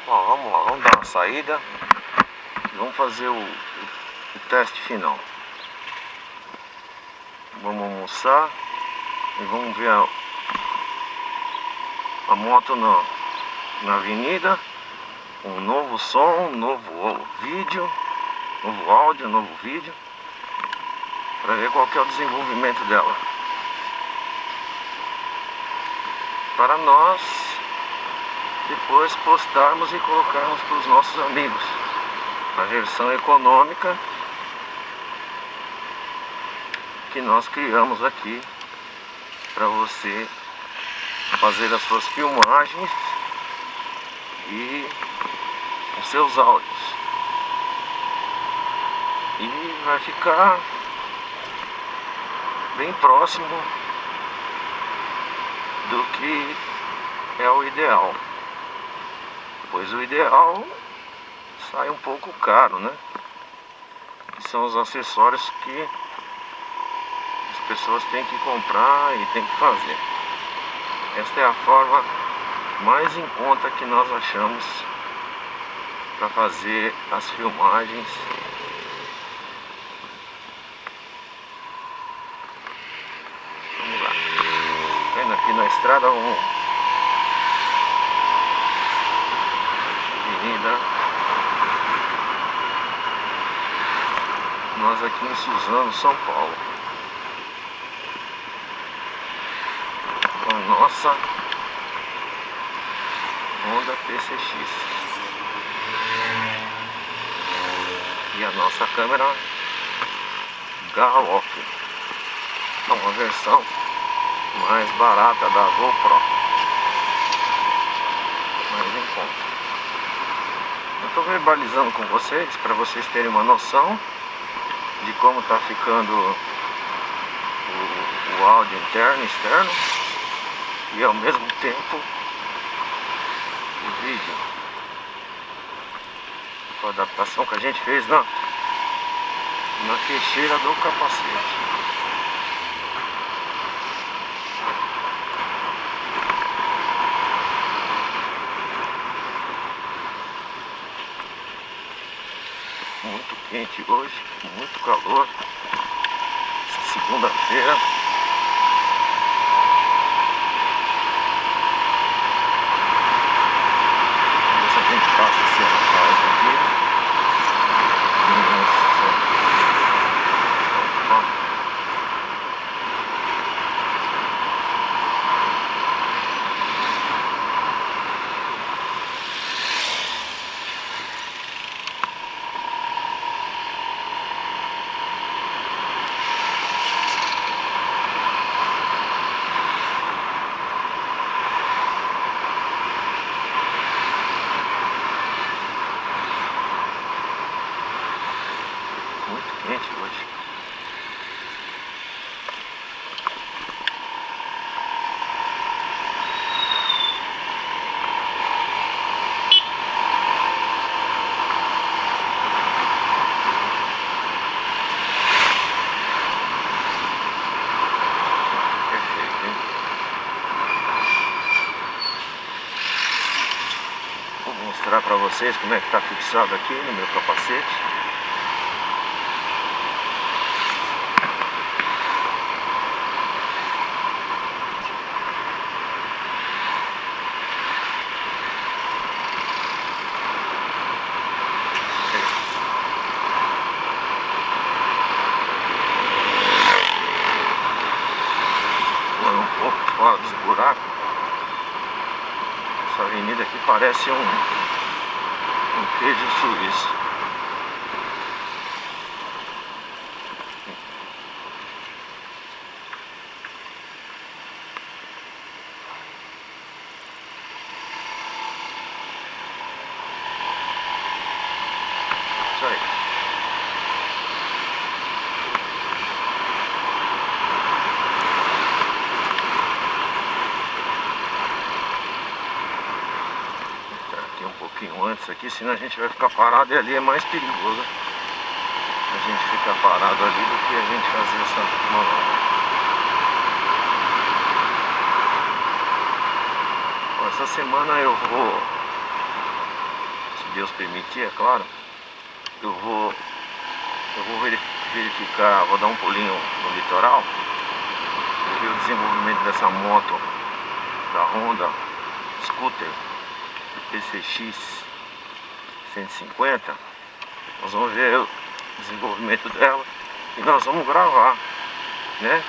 Ó, vamos lá, vamos dar uma saída. Vamos fazer o teste final. Vamos almoçar e vamos ver a moto na avenida. Um novo som, um novo vídeo, novo áudio, novo vídeo, para ver qual que é o desenvolvimento dela, para nós depois postarmos e colocarmos para os nossos amigos a versão econômica que nós criamos aqui para você fazer as suas filmagens e os seus áudios, e vai ficar bem próximo do que é o ideal, pois o ideal sai um pouco caro, né? Que são os acessórios que as pessoas têm que comprar e têm que fazer. Esta é a forma mais em conta que nós achamos para fazer as filmagens. Vamos lá. Vendo aqui na estrada avenida. Nós aqui em Suzano, São Paulo, com a nossa Honda PCX e a nossa câmera Garlock, é uma versão mais barata da GoPro, mais em conta. Eu estou verbalizando com vocês para vocês terem uma noção de como está ficando o áudio interno e externo, e ao mesmo tempo o vídeo, com a adaptação que a gente fez na queixeira do capacete. Muito quente hoje, muito calor, segunda-feira. Ver se a gente passa esse rapaz aqui. Muito quente hoje. Perfeito, hein? Vou mostrar para vocês como é que está fixado aqui no meu capacete. Um pouco fora dos buracos. Essa avenida aqui parece um queijo suíço. Isso aí. Aqui um pouquinho antes aqui, senão a gente vai ficar parado, e ali é mais perigoso a gente ficar parado ali do que a gente fazer essa manobra. Essa semana eu vou Deus permitir, é claro, eu vou verificar, vou dar um pulinho no litoral, ver o desenvolvimento dessa moto da Honda Scooter PCX 150. Nós vamos ver o desenvolvimento dela e nós vamos gravar, né?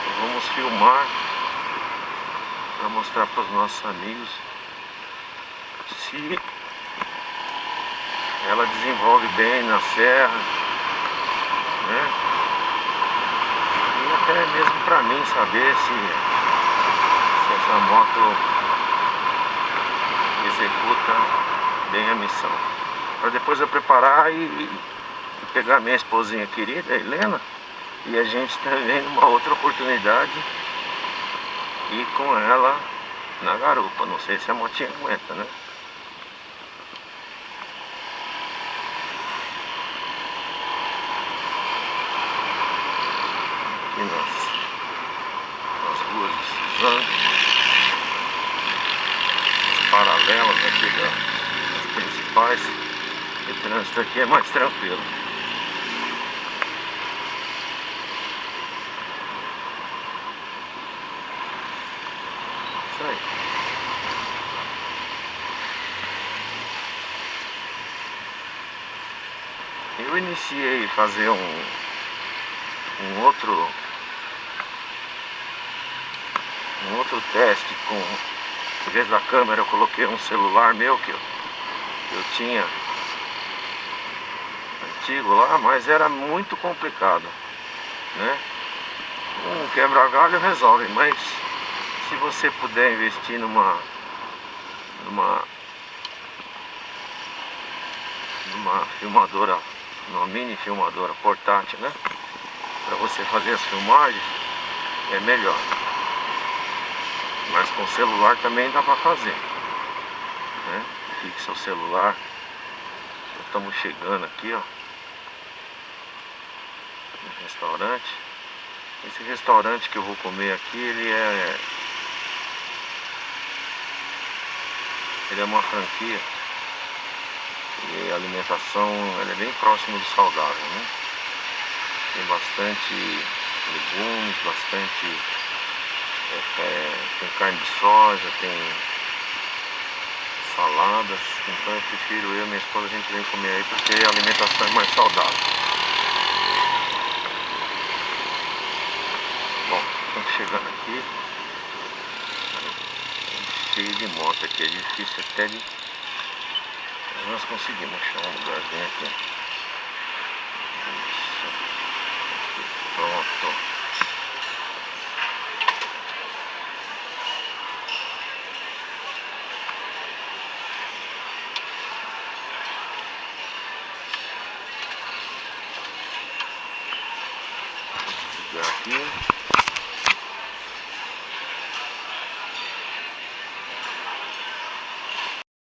Nós vamos filmar para mostrar para os nossos amigos se ela desenvolve bem na serra, né? E até mesmo para mim saber se essa moto executa bem a missão, para depois eu preparar e pegar minha esposinha querida, Helena, e a gente também numa outra oportunidade ir com ela na garupa. Não sei se a motinha aguenta, né? Aqui nas ruas de Suzano, paralelas aqui das principais, o trânsito aqui é mais tranquilo. Isso aí. Eu iniciei fazer um outro teste com, em vez da câmera eu coloquei um celular meu que eu tinha antigo lá, mas era muito complicado, né? Um quebra-galho resolve, mas se você puder investir numa filmadora, numa mini filmadora portátil, né? Para você fazer as filmagens é melhor. Mas com celular também dá para fazer, né? Fixa o celular. Estamos chegando aqui, ó, no restaurante. Esse restaurante que eu vou comer aqui, ele é uma franquia e a alimentação ela é bem próxima do saudável, né? Tem bastante legumes, bastante tem carne de soja, tem saladas. Então eu prefiro, eu e minha esposa, a gente vem comer aí porque a alimentação é mais saudável. Bom, estamos chegando aqui, cheio de moto aqui, é difícil até de... Nós conseguimos achar um lugarzinho aqui. Isso. Aqui, pronto. Vou ligar aqui.